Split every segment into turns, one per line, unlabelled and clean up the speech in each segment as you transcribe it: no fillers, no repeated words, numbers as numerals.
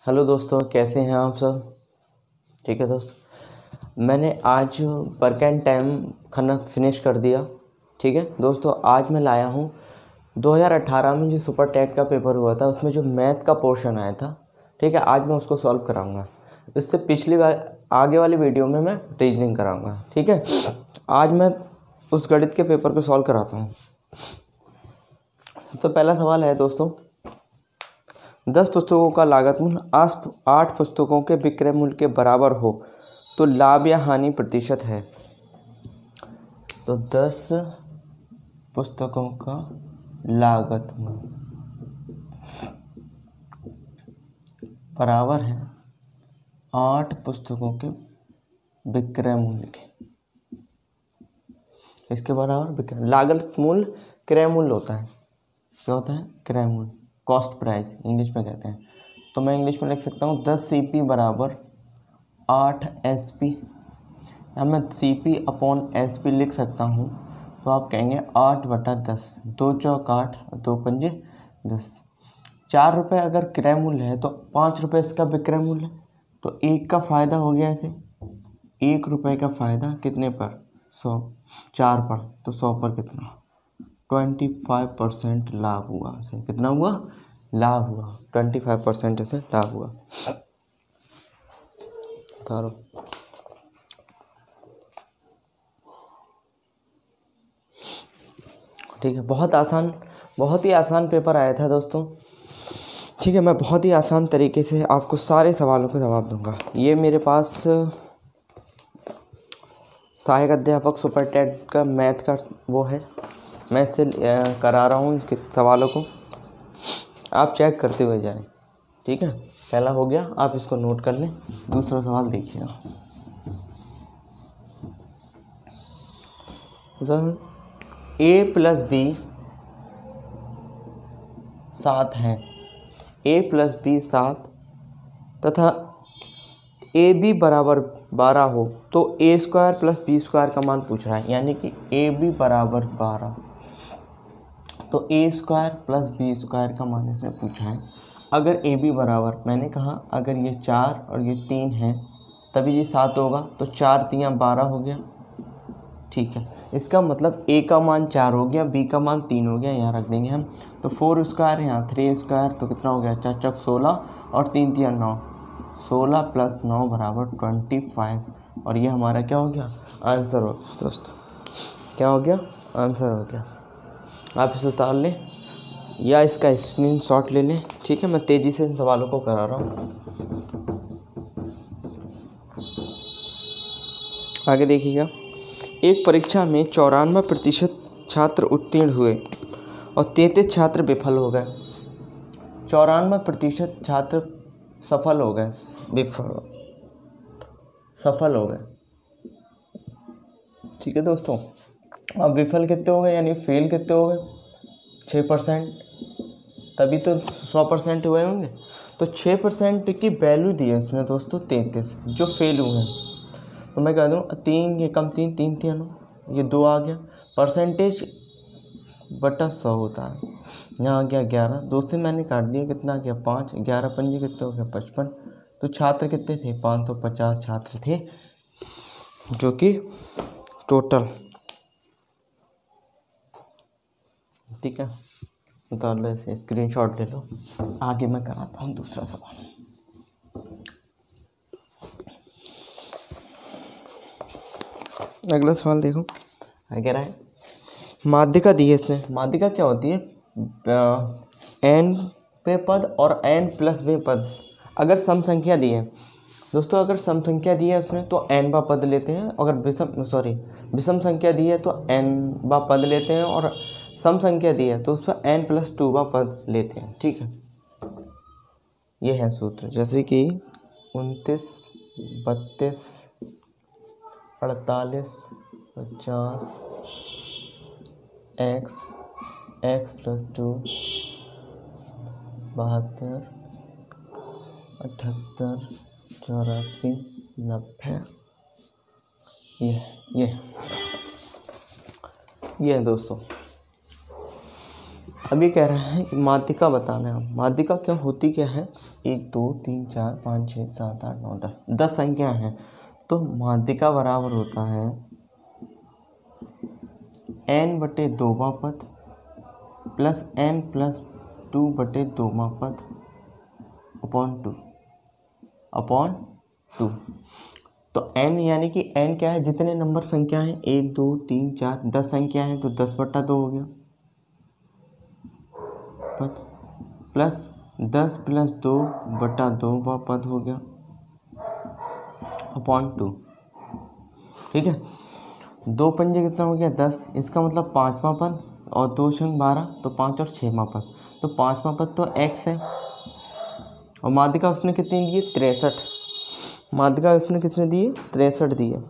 Hello दोस्तों, कैसे हैं आप सब? ठीक है दोस्त, मैंने आज वर्क एंड टाइम खाना फिनिश कर दिया। ठीक है दोस्तों, आज मैं लाया हूँ 2018 में जो सुपर टेट का पेपर हुआ था उसमें जो मैथ का पोर्शन आया था। ठीक है, आज मैं उसको सॉल्व कराऊंगा। इससे पिछली बार आगे वाली वीडियो में मैं रीजनिंग कराऊंगा। ठीक है, आज मैं उस गणित के पेपर को सॉल्व कराता हूँ। तो पहला सवाल है दोस्तों, 10 पुस्तकों का लागत मूल्य 8 पुस्तकों के विक्रय मूल्य के बराबर हो तो लाभ या हानि प्रतिशत है। तो 10 पुस्तकों का लागत मूल्य बराबर है 8 पुस्तकों के विक्रय मूल्य के। इसके बराबर विक्रय लागत मूल्य क्रय मूल्य होता है। क्या होता है? क्रय मूल्य, कॉस्ट प्राइस इंग्लिश में कहते हैं। तो मैं इंग्लिश में लिख सकता हूँ 10 CP बराबर 8 SP। या मैं CP अपॉन SP लिख सकता हूँ। तो आप कहेंगे 8/10, 2 चौक 8, 2 पंजे 10। 4 रुपये अगर क्रय मूल्य है तो 5 रुपये इसका विक्रय मूल्य है। तो 1 का फ़ायदा हो गया इसे, 1 रुपये का फ़ायदा कितने पर? 100, 4 पर। तो 100 पर कितना? 25% लाभ हुआ। इसे कितना हुआ? लाभ हुआ। 25% इसे लाभ हुआ। उतारो। ठीक है, बहुत ही आसान पेपर आया था दोस्तों। ठीक है, मैं बहुत ही आसान तरीके से आपको सारे सवालों का जवाब दूंगा। ये मेरे पास सहायक अध्यापक सुपर टेट का मैथ का वो है, मैं इससे करा रहा हूँ इसके सवालों को। आप चेक करते हुए जाएं। ठीक है, पहला हो गया, आप इसको नोट कर लें। दूसरा सवाल देखिएगा। A + B 7 है। A + B 7 तथा AB बराबर 12 हो तो A² + B² का मान पूछ रहा है। यानी कि AB बराबर 12 तो A² + B² का मान इसमें पूछा है। अगर AB बराबर, मैंने कहा अगर ये 4 और ये 3 है तभी ये 7 होगा। तो 4 × 3 = 12 हो गया। ठीक है, इसका मतलब A का मान 4 हो गया, B का मान 3 हो गया। यहाँ रख देंगे हम। तो 4² यहाँ 3² तो कितना हो गया? 4 × 16 और 3 × 9, 16 + 9 = 25। और ये हमारा क्या हो गया? आंसर हो गया दोस्तों। क्या हो गया? आंसर हो गया। आप इसे उतार लें या इसका स्क्रीनशॉट ले लें। ठीक है, मैं तेज़ी से इन सवालों को करा रहा हूँ। आगे देखिएगा। एक परीक्षा में 94% छात्र उत्तीर्ण हुए और 33 छात्र विफल हो गए। 94% छात्र सफल हो गए, सफल हो गए। ठीक है दोस्तों, अब विफल कितने हो गए यानी फेल कितने हो गए? 6%। तभी तो 100% हुए होंगे। तो 6% की वैल्यू दी है इसमें दोस्तों 33 जो फेल हुए हैं। तो मैं कह दूँ 3, ये कम 3, 3 × 9, ये 2 आ गया। परसेंटेज बटा 100 होता है। यहाँ आ गया 11, 2 से मैंने काट दिया, कितना आ गया? 5, 11 पंजे कितने हो गया? 55। तो छात्र कितने थे? 550 छात्र थे जो कि टोटल। ठीक है, उतार लो इसे, स्क्रीनशॉट ले लो। आगे मैं कराता हूँ दूसरा सवाल। अगला सवाल देखो, आगे रहा है। माध्यिका दी है इसने। माध्यिका क्या होती है? n पे पद और n + वे पद। अगर सम संख्या दी है दोस्तों, अगर सम संख्या दी है उसमें तो n बा पद लेते हैं। अगर विषम संख्या दी है तो n बा पद लेते हैं। और सम संख्या दी है तो उसमें n + 2 बा पद लेते हैं। ठीक है, ये है सूत्र। जैसे कि 29, 32, 48, 50, x + 2, 72, 78, 84, 90। ये है दोस्तों। अब ये कह रहा है कि माध्यिका बताना है। माध्यिका क्या होती क्या है? 1 2 3 4 5 6 7 8 9 10 10 संख्या हैं। तो माध्यिका बराबर होता है n/2वां पद प्लस n+2/2वां पद अपॉन 2। तो n यानी कि n क्या है? जितने नंबर संख्या हैं 1 2 3 4 10 संख्या है तो 10/2 हो गया पद, प्लस 10+2/2वां पद हो गया अपॉन 2। ठीक है, 2 पंजे कितना हो गया? 10। इसका मतलब 5वां पद और 2 × 12 तो 5 और 6वां पद। तो 5वां पद तो x है और माध्यिका उसने कितनी दी है? 63। माध्यिका उसने कितने दिए? 63 दिए।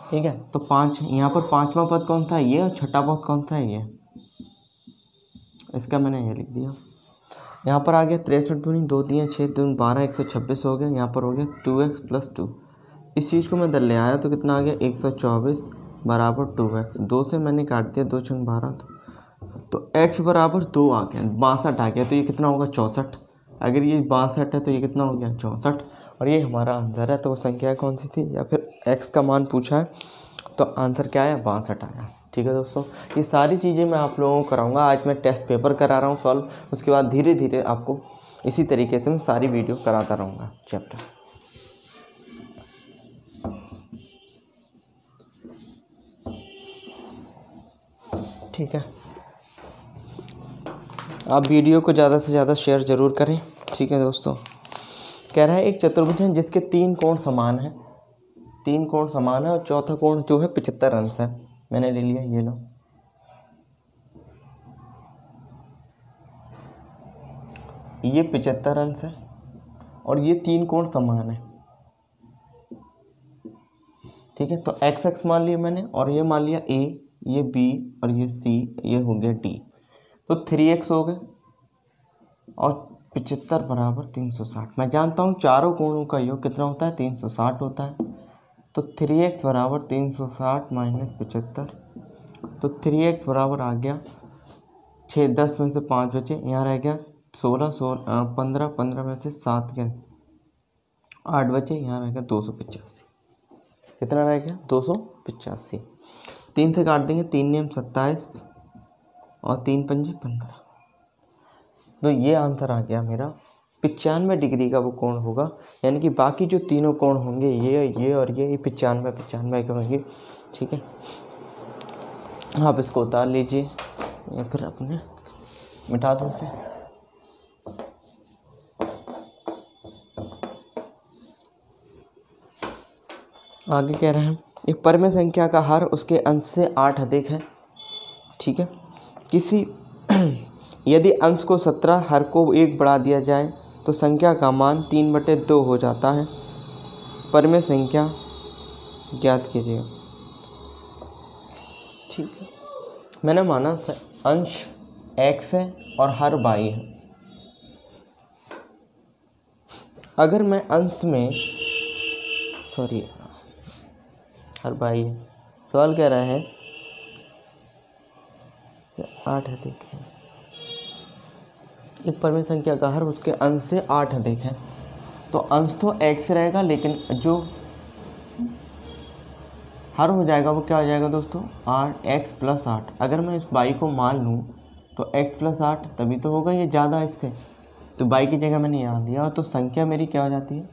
ठीक है, तो 5 यहाँ पर 5वां पद कौन था? ये। और छठा पद कौन था? ये। इसका मैंने ये लिख दिया। यहाँ पर आ गया 63 दूनी 2 दिए 6 दूनी 12 126 हो गया। यहाँ पर हो गया 2x + 2। इस चीज़ को मैं इधर ले आया तो कितना आ गया? 124 बराबर 2x। 2 से मैंने काट दिया 2 × 12 तो x बराबर 2 आ गया, 62 आ गया। तो ये कितना होगा? 64। अगर ये 62 है तो ये कितना हो गया? 64। और ये हमारा आंसर है। तो वो संख्या कौन सी थी? या फिर x का मान पूछा है तो आंसर क्या आया? 62 आया। ठीक है दोस्तों, ये सारी चीज़ें मैं आप लोगों को कराऊंगा। आज मैं टेस्ट पेपर करा रहा हूँ सॉल्व, उसके बाद धीरे धीरे आपको इसी तरीके से मैं सारी वीडियो कराता रहूँगा चैप्टर। ठीक है, आप वीडियो को ज़्यादा से ज़्यादा शेयर ज़रूर करें। ठीक है दोस्तों, कह रहा है एक चतुर्भुज है जिसके 3 कोण समान हैं। 3 कोण समान है और चौथा कोण जो है 75 अंश है। मैंने ले लिया, ये लो। ये 75 अंश है और ये 3 कोण समान है। ठीक है, तो x मान लिया मैंने और ये मान लिया a, ये b और ये c, ये हो गया d। तो 3x हो गए और 75 बराबर 360। मैं जानता हूँ चारों कोणों का योग कितना होता है? 360 होता है। तो 3x बराबर 360 माइनस 75। तो 3x बराबर आ गया 6, 10 में से 5 बचे, यहाँ रह गया 16, 15, 15 में से 7 गए 8 बचे, यहाँ रह गया 285। कितना रह गया? 285। 3 से काट देंगे, 3 नेम 27 और 3 पंजे 15। तो ये आंसर आ गया मेरा। 95 डिग्री का वो कोण होगा, यानी कि बाकी जो तीनों कोण होंगे ये और ये 95 के होंगे। ठीक है, आप इसको उतार लीजिए या फिर अपने मिटा दो इसे। आगे कह रहे हैं एक परमेय संख्या का हर उसके अंश से 8 अधिक है। ठीक है, किसी यदि अंश को 17 हर को 1 बढ़ा दिया जाए तो संख्या का मान 3/2 हो जाता है। परमेय संख्या ज्ञात कीजिए। ठीक है, मैंने माना अंश x है और हर y है। अगर मैं अंश में हर y है, सवाल कह रहा है 8 अधिक है। एक परमेय संख्या का हर उसके अंश से 8 अधिक है। तो अंश तो x रहेगा, लेकिन जो हर हो जाएगा वो क्या हो जाएगा दोस्तों? 8x + 8। अगर मैं इस y को मान लूँ तो x + 8 तभी तो होगा, ये ज़्यादा इससे। तो y की जगह मैंने यहाँ लिया तो संख्या मेरी क्या हो जाती है?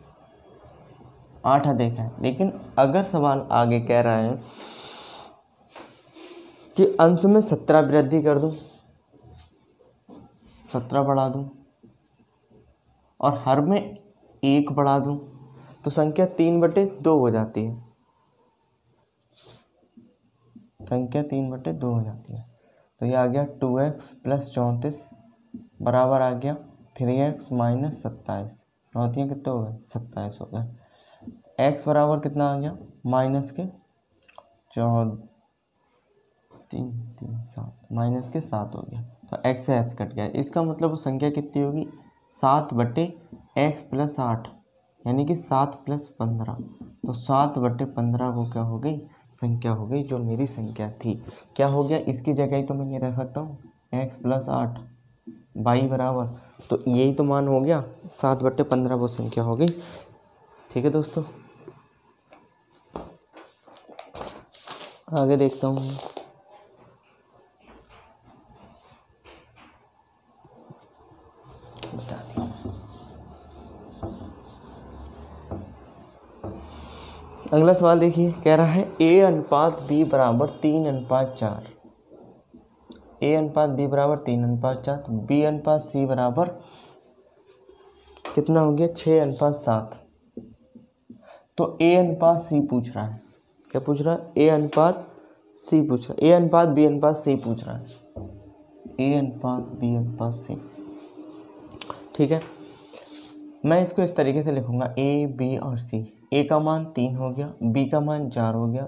8 अधिक है। लेकिन अगर सवाल आगे कह रहा है कि अंश में 17 वृद्धि कर दूं, 17 बढ़ा दूं और हर में 1 बढ़ा दूं तो संख्या 3/2 हो जाती है। संख्या 3/2 हो जाती है। तो ये आ गया 2x + 34 बराबर आ गया 3x - 27। नौतियाँ कितने हो गए? 27 हो गए। x बराबर कितना आ गया? माइनस के 7 हो गया। तो x से x कट गया। इसका मतलब वो संख्या कितनी होगी? 7/x + 8 यानी कि 7 + 15। तो 7/15 वो क्या हो गई? संख्या हो गई जो मेरी संख्या थी। क्या हो गया, इसकी जगह ही तो मैं ये रख सकता हूँ x + 8 y बराबर, तो यही तो मान हो गया 7/15 वो संख्या हो गई। ठीक है दोस्तों, आगे देखता हूँ। बता दिया। अगला सवाल देखिए, कह रहा है a/b बराबर 3/4, a/b बराबर 3/4, b/c बराबर कितना हो गया 6/7। तो a/c पूछ रहा है, क्या पूछ रहा है, a/c पूछ रहा है, a/b/c पूछ रहा है, a/b/c। ठीक है, मैं इसको इस तरीके से लिखूंगा a, b और c। a का मान 3 हो गया, b का मान 4 हो गया,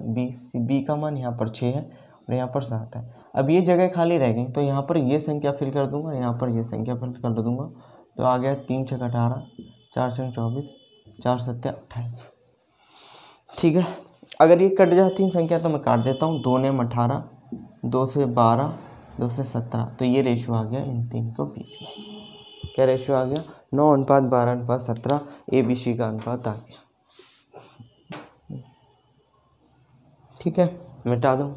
b का मान यहाँ पर 6 है और यहाँ पर 7 है। अब ये जगह खाली रह गई तो यहाँ पर ये संख्या फिल कर दूंगा, यहाँ पर ये संख्या फिल कर दूंगा, तो आ गया 3 × 6 = 18, 4 × 24, 4 × 7 = 28। ठीक है, अगर ये कट जाती है संख्या तो मैं काट देता हूँ, 2 ने 18, 2 से 12, 2 से 17, तो ये रेशियो आ गया इन तीन को बीच में। क्या रेशियो आ गया, 9:12:17, ABC का अनुपात आ गया। ठीक है, मिटा दूँ,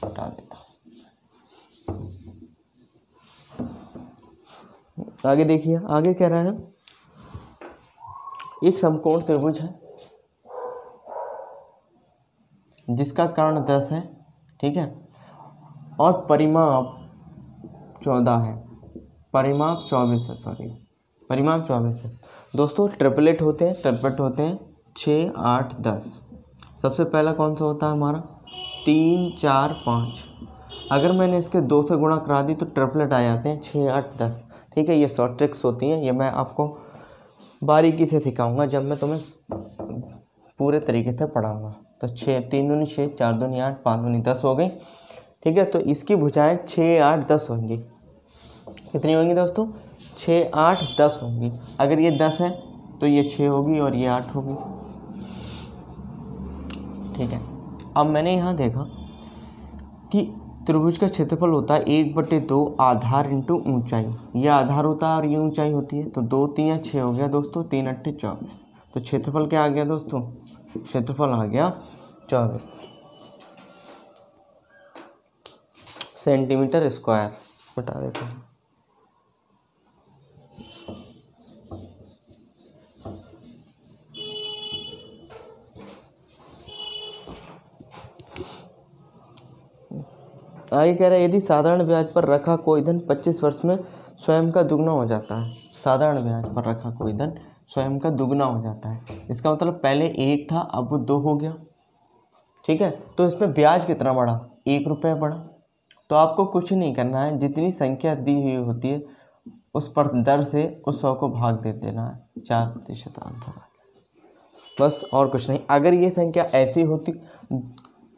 हटा देता हूँ। आगे देखिए, आगे कह रहा है एक समकोण त्रिभुज है जिसका कर्ण 10 है, ठीक है, और परिमाप 14 है, परिमाप 24 है, परिमाप 24 है। दोस्तों ट्रिपलेट होते हैं 6, 8, 10। सबसे पहला कौन सा होता है हमारा 3, 4, 5। अगर मैंने इसके 2 से गुणा करा दी तो ट्रिपलेट आ जाते हैं 6, 8, 10। ठीक है, ये शॉर्ट ट्रिक्स होती हैं, ये मैं आपको बारीकी से सिखाऊंगा जब मैं तुम्हें पूरे तरीके से पढ़ाऊंगा। तो 6, 3 दूनी 6, 4 दूनी 8, 5 दूनी 10 हो गई। ठीक है, तो इसकी भुजाएं 6, 8, 10 होंगी। कितनी होंगी दोस्तों, 6, 8, 10 होंगी। अगर ये 10 है तो ये 6 होगी और ये 8 होगी। ठीक है, अब मैंने यहाँ देखा कि त्रिभुज का क्षेत्रफल होता है 1/2 आधार इंटू ऊंचाई। ये आधार होता है और ये ऊंचाई होती है, तो 2 3 6 हो गया दोस्तों, 3 8 24। तो क्षेत्रफल क्या आ गया दोस्तों, क्षेत्रफल आ गया 24 सेंटीमीटर स्क्वायर। बता देता हूँ, आगे कह रहा है यदि साधारण ब्याज पर रखा कोई धन 25 वर्ष में स्वयं का दुगना हो जाता है। साधारण ब्याज पर रखा कोई धन स्वयं का दुगना हो जाता है, इसका मतलब पहले 1 था अब वो 2 हो गया। ठीक है, तो इसमें ब्याज कितना बढ़ा, 1 रुपये बढ़ा। तो आपको कुछ नहीं करना है, जितनी संख्या दी हुई होती है उस पर दर से उस 100 को भाग दे देना है, 4% आंसर, बस और कुछ नहीं। अगर ये संख्या ऐसी होती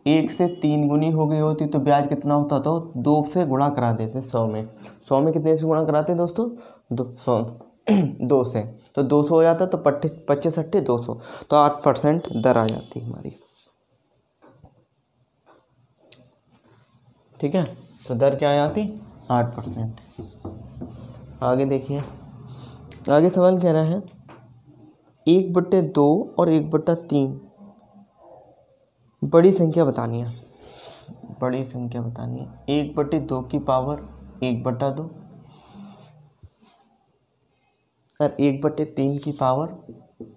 1 से 3 गुनी हो गई होती तो ब्याज कितना होता, तो 2 से गुणा करा देते 100 में। 100 में कितने से गुणा कराते हैं दोस्तों, 2 से, तो 200 हो जाता, तो 25 8 200, तो 8% दर आ जाती हमारी। ठीक है, तो दर क्या आ जाती, 8%। आगे देखिए, आगे सवाल कह रहा है 1/2 और 1/3 बड़ी संख्या बतानी है। बड़ी संख्या बतानी है, 1/2 की पावर 1/2 और 1/3 की पावर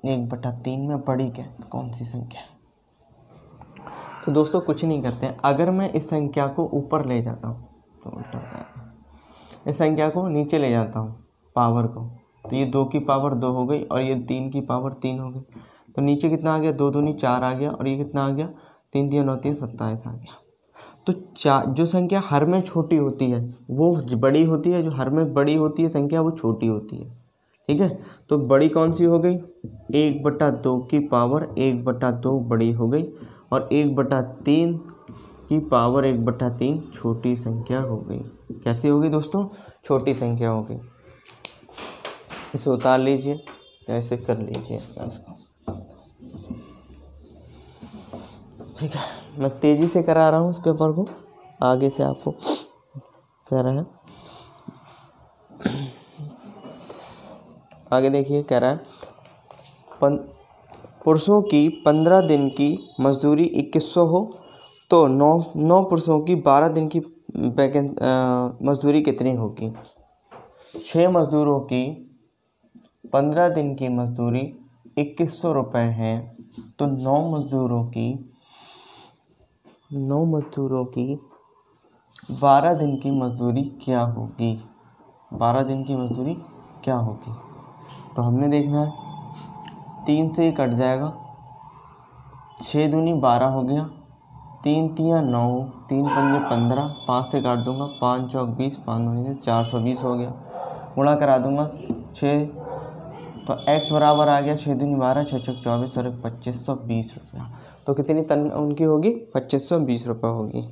1/3 में बड़ी क्या कौन सी संख्या है। तो दोस्तों कुछ नहीं करते हैं, अगर मैं इस संख्या को ऊपर ले जाता हूँ तो उल्टा हो जाएगा, इस संख्या को नीचे ले जाता हूँ पावर को, तो ये 2 की पावर 2 हो गई और ये 3 की पावर 3 हो गई। तो नीचे कितना आ गया, 2 दूनी 4 आ गया और ये कितना आ गया, 3 3 9 3 27 आ गया। तो जो संख्या हर में छोटी होती है वो बड़ी होती है, जो हर में बड़ी होती है संख्या वो छोटी होती है। ठीक है, तो बड़ी कौन सी हो गई, 1/2 की पावर 1/2 बड़ी हो गई और 1/3 की पावर 1/3 छोटी संख्या हो गई। कैसी हो गई दोस्तों, छोटी संख्या हो गई। इसे उतार लीजिए, ऐसे कर लीजिए इसको। ठीक है, मैं तेज़ी से करा रहा हूँ इस पेपर को, आगे से आपको कह रहा है। आगे देखिए, कह रहा है पुरुषों की 15 दिन की मजदूरी 2100 हो तो 9 पुरुषों की 12 दिन की मजदूरी कितनी होगी। 6 मजदूरों की 15 दिन की मजदूरी 2100 रुपये है, तो 9 मजदूरों की 12 दिन की मजदूरी क्या होगी। 12 दिन की मजदूरी क्या होगी, तो हमने देखना है 3 से ही कट जाएगा, 6 दूनी 12 हो गया, 3 तियाँ 9, 3 पंजे 15, 5 से काट दूंगा, 5 चौक 20, 5 दूनी 420 हो गया, गुणा करा दूंगा 6, तो x बराबर आ गया 6 दूनी 12, 6 चौक 24 और 2520 रुपया। तो कितनी तन उनकी होगी, 2520 रुपये होगी।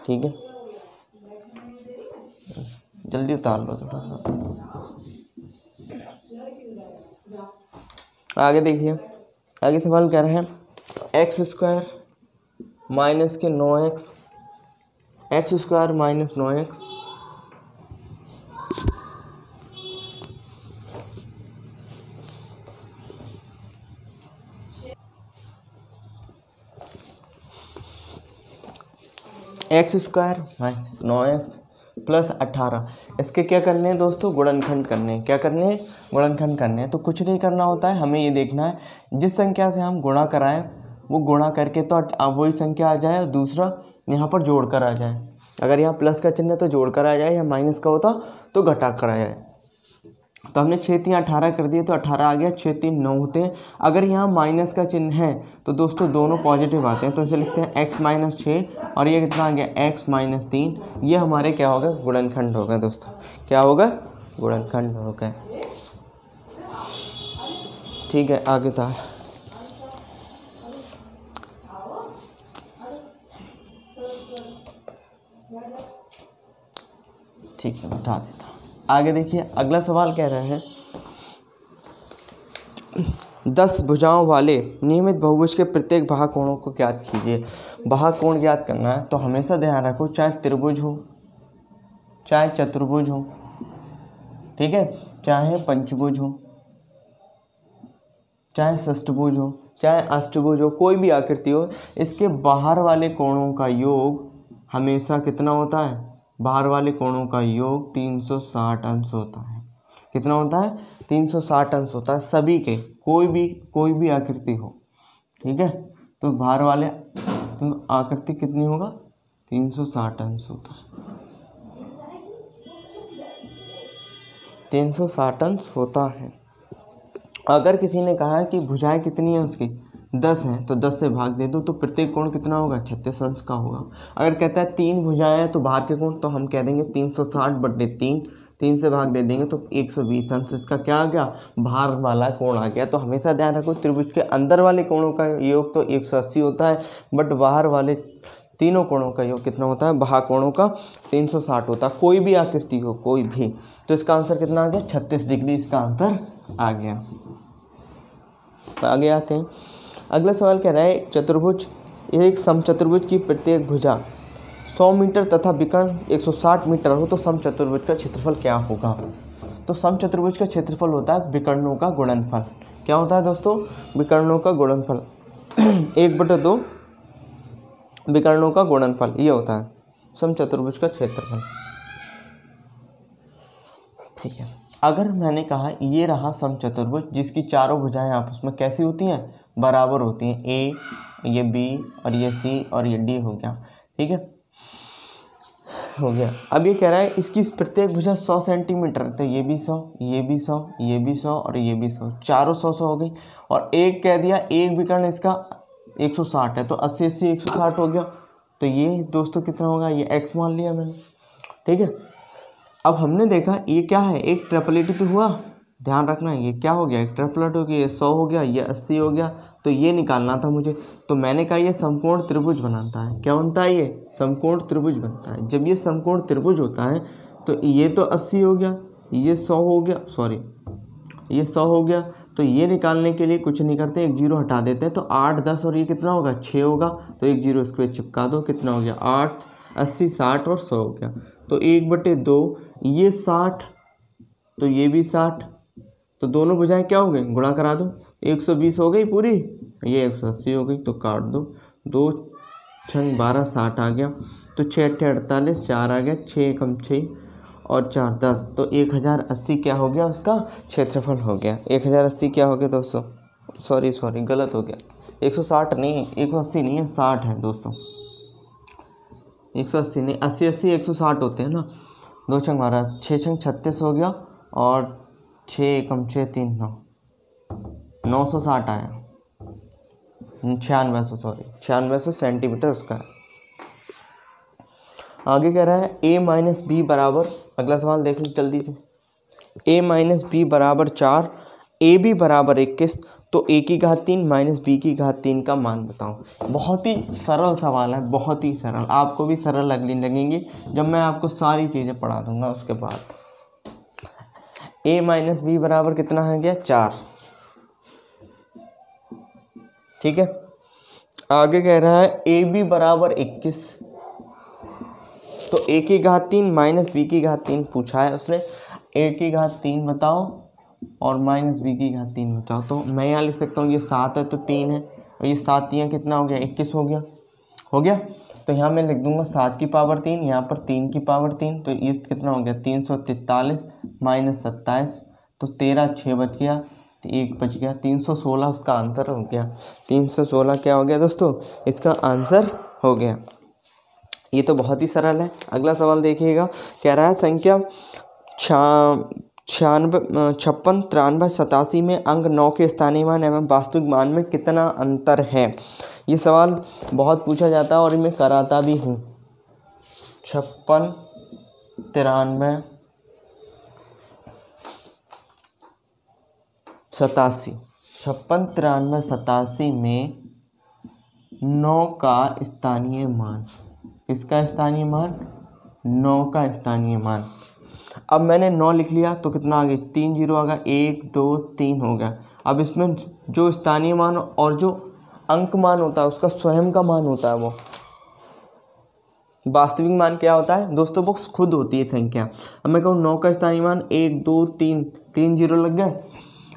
ठीक है, जल्दी उतार लो थोड़ा सा। आगे देखिए, आगे सवाल कह रहे हैं x² माइनस के 9x, x² minus 9x x² minus 9x plus 18, इसके क्या करने हैं दोस्तों, गुणनखंड करने हैं। क्या करने हैं, गुणनखंड करने हैं। तो कुछ नहीं करना होता है, हमें ये देखना है जिस संख्या से हम गुणा कराएं वो गुणा करके तो वही संख्या आ जाए, और दूसरा यहाँ पर जोड़ कर आ जाए। अगर यहाँ प्लस का चिन्ह है तो जोड़ कर आ जाए, या माइनस का होता तो घटा कर आ जाए। तो हमने 6 3 18 कर दिए, तो 18 आ गया, 6 3 9 होते हैं। अगर यहाँ माइनस का चिन्ह है तो दोस्तों दोनों पॉजिटिव आते हैं, तो इसे लिखते हैं x माइनस 6, और ये कितना आ गया x माइनस 3। ये हमारे क्या होगा, गुणनखंड होगा दोस्तों। क्या होगा, गुणनखंड होगा। ठीक है, आगे था ठीक है, बैठा देता हूँ। आगे देखिए, अगला सवाल कह रहे हैं 10 भुजाओं वाले नियमित बहुभुज के प्रत्येक बाहुकोणों को ज्ञात कीजिए। बाहुकोण ज्ञात करना है तो हमेशा ध्यान रखो, चाहे त्रिभुज हो, चाहे चतुर्भुज हो, ठीक है, चाहे पंचभुज हो, चाहे षष्ठभुज हो, चाहे अष्टभुज हो, कोई भी आकृति हो, इसके बाहर वाले कोणों का योग हमेशा कितना होता है, बाहर वाले कोणों का योग 360 अंश होता है। कितना होता है, 360 अंश होता है सभी के, कोई भी आकृति हो। ठीक है, तो बाहर वाले आकृति कितनी होगा, 360 अंश होता है, 360 अंश होता है। अगर किसी ने कहा है कि भुजाएं कितनी है उसकी 10 हैं, तो 10 से भाग दे दो, तो प्रत्येक कोण कितना होगा, 36 अंश का होगा। अगर कहता है 3 भुजाएं हैं तो बाहर के कोण, तो हम कह देंगे 360/3, 3 से भाग दे देंगे तो 120 अंश। इसका क्या आ गया, बाहर वाला कोण आ गया। तो हमेशा ध्यान रखो, त्रिभुज के अंदर वाले कोणों का योग तो 180 होता है, बट बाहर वाले तीनों कोणों का योग कितना होता है, बाहुकोणों का 360 होता है, कोई भी आकृति हो, कोई भी। तो इसका आंसर कितना आ गया, 36 डिग्री इसका आंसर आ गया। आगे आते हैं, अगला सवाल कह रहा है चतुर्भुज, एक समचतुर्भुज की प्रत्येक भुजा 100 मीटर तथा विकर्ण 160 मीटर हो तो समचतुर्भुज का क्षेत्रफल क्या होगा। तो समचतुर्भुज का क्षेत्रफल होता है विकर्णों का गुणनफल। क्या होता है दोस्तों, विकर्णों का गुणनफल 1/2 विकर्णों का गुणनफल, ये होता है समचतुर्भुज का क्षेत्रफल। ठीक है, अगर मैंने कहा ये रहा समचतुर्भुज जिसकी चारों भुजाएं आपस में कैसी होती हैं, बराबर होती हैं, ए, ये बी और ये सी और ये डी हो गया। ठीक है, हो गया। अब ये कह रहा है इसकी प्रत्येक भुजा 100 सेंटीमीटर, तो ये भी 100, ये भी 100, ये भी 100 और ये भी 100, चारों 100 हो गई। और एक कह दिया एक विकर्ण इसका 160 है, तो 80 80 160 हो गया। तो ये दोस्तों कितना होगा, ये x मान लिया मैंने। ठीक है, अब हमने देखा ये क्या है, एक ट्रिपलिटी तो हुआ, ध्यान रखना ये क्या हो गया, एक ट्रिपलेट हो गया, ये 100 हो गया, ये 80 हो गया। तो ये निकालना था मुझे, तो मैंने कहा ये समकोण त्रिभुज बनाता है। क्या बनता है, ये समकोण त्रिभुज बनता है। जब ये समकोण त्रिभुज होता है तो ये तो 80 हो गया, ये 100 हो गया, सॉरी ये 100 हो गया, तो ये निकालने के लिए कुछ नहीं करते, एक जीरो हटा देते हैं। तो 8 10 और ये कितना होगा 6 होगा, तो एक जीरो इसको चिपका दो, कितना हो गया 8 80 60 और 100 हो गया। तो 1/2 ये 60, तो ये भी 60, तो दोनों भुजाएं क्या हो गई गुणा करा दो, 120 हो गई पूरी, ये 180 हो गई, तो काट दो, 2 छंग 12 60 आ गया। तो 6 8 48 4 आ गया, 6 कम 6 और 4 10, तो 1080 क्या हो गया उसका क्षेत्रफल हो गया। 1080 क्या हो गया दोस्तों, सॉरी गलत हो गया, 160 नहीं 180 नहीं है 60 है दोस्तों, 180 नहीं 80 80 160 होते हैं ना। 2 छंग 12 6 छंग 36 हो गया और 6 कम 6 3 9 960 आया, 9600 सेंटीमीटर उसका है। आगे कह रहा है a माइनस बी बराबर, अगला सवाल देख लो जल्दी से, a माइनस बी बराबर 4, ए बी बराबर 21, तो a की घात 3 माइनस बी की घात 3 का मान बताओ। बहुत ही सरल सवाल है, बहुत ही सरल, आपको भी सरल लगेंगे जब मैं आपको सारी चीज़ें पढ़ा दूंगा उसके बाद। a माइनस बी बराबर कितना है गया 4, ठीक है। आगे कह रहा है ए बी बराबर 21, तो a की घात 3 माइनस बी की घात 3 पूछा है उसने, a की घात 3 बताओ और माइनस बी की घात 3 बताओ। तो मैं यहाँ लिख सकता हूँ ये 7 है तो 3 है, और ये 7 यहाँ कितना हो गया 21 हो गया। तो यहाँ मैं लिख दूंगा 7 की पावर 3, यहाँ पर 3 की पावर 3, तो ये कितना हो गया 343 माइनस 27, तो 13 6 बच गया, तो 1 बच गया, 316 उसका आंसर हो गया। 316 क्या हो गया दोस्तों, इसका आंसर हो गया। ये तो बहुत ही सरल है। अगला सवाल देखिएगा, कह रहा है संख्या 56 53 93 87 में अंक 9 के स्थानीय मान एवं वास्तविक मान में कितना अंतर है। ये सवाल बहुत पूछा जाता है और मैं कराता भी हूँ। 56 93 87 में 9 का स्थानीय मान, इसका स्थानीय मान 9 का स्थानीय मान। अब मैंने 9 लिख लिया तो कितना आ गया 3 जीरो आ गया, 1 2 3 हो गया। अब इसमें जो स्थानीय मान और जो अंक मान होता है उसका स्वयं का मान होता है, वो वास्तविक मान क्या होता है दोस्तों, वो खुद होती है संख्या। अब मैं कहूँ 9 का स्थानीय मान 1 2 3, 3 जीरो लग गए।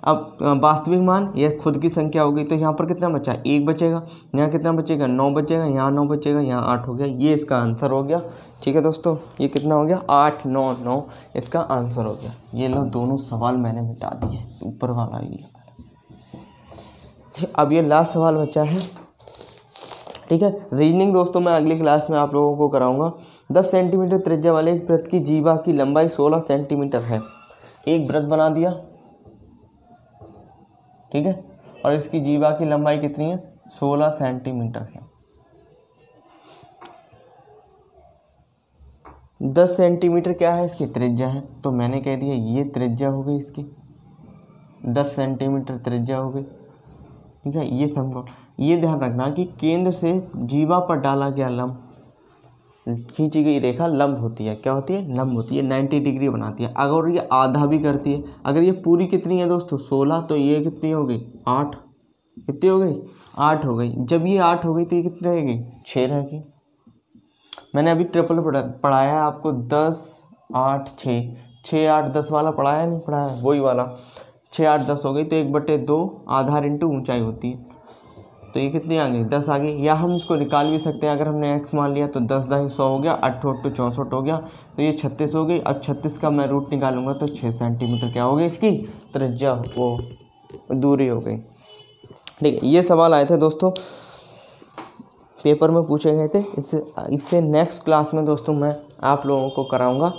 अब वास्तविक मान यह खुद की संख्या हो गई, तो यहाँ पर कितना बचा 1 बचेगा, यहाँ कितना बचेगा 9 बचेगा, यहाँ 9 बचेगा, यहाँ 8 हो गया। ये इसका आंसर हो गया, ठीक है दोस्तों। ये कितना हो गया 8 9 9 इसका आंसर हो गया। ये लो दोनों सवाल मैंने मिटा दिए, ऊपर वाला ये। अब ये लास्ट सवाल बचा है, ठीक है। रीजनिंग दोस्तों मैं अगली क्लास में आप लोगों को कराऊंगा। 10 सेंटीमीटर त्रिज्या वाले एक वृत्त की जीवा की लंबाई 16 सेंटीमीटर है। एक वृत्त बना दिया, ठीक है, और इसकी जीवा की लंबाई कितनी है 16 सेंटीमीटर है। 10 सेंटीमीटर क्या है इसकी त्रिज्या है, तो मैंने कह दिया ये त्रिज्या हो गई इसकी, 10 सेंटीमीटर त्रिज्या हो गई, ठीक है। ये समझो, ये ध्यान रखना कि केंद्र से जीवा पर डाला गया लंब, खींची गई रेखा लंब होती है, क्या होती है लंब होती है, 90 डिग्री बनाती है। अगर ये आधा भी करती है, अगर ये पूरी कितनी है दोस्तों 16, तो ये कितनी हो गई 8, कितनी हो गई 8 हो गई। जब ये 8 हो गई तो ये कितनी रहेगी 6 रहेगी। मैंने अभी ट्रिपल पढ़ाया है आपको, 10 8 6 6 8 10 वाला पढ़ाया नहीं पढ़ाया, वही वाला 6 8 10 हो गई, तो 1/2 आधार इंटू ऊंचाई होती है, तो ये कितनी आ गई 10 आ गई। या हम इसको निकाल भी सकते हैं, अगर हमने x मान लिया तो 10 दाई 100 हो गया, 8 8 64 हो गया, तो ये 36 हो गई। अब 36 का मैं रूट निकालूंगा तो 6 सेंटीमीटर क्या हो गई इसकी त्रिज्या, वो दूरी हो गई, ठीक है। ये सवाल आए थे दोस्तों, पेपर में पूछे गए थे। इससे नेक्स्ट क्लास में दोस्तों मैं आप लोगों को कराऊंगा,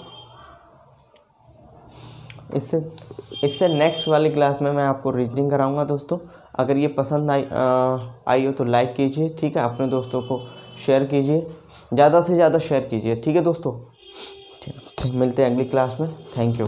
इससे नेक्स्ट वाली क्लास में मैं आपको रीजनिंग कराऊंगा दोस्तों। अगर ये पसंद आई हो तो लाइक कीजिए, ठीक है, अपने दोस्तों को शेयर कीजिए, ज़्यादा से ज़्यादा शेयर कीजिए, ठीक है दोस्तों। ठीक, मिलते हैं अगली क्लास में, थैंक यू।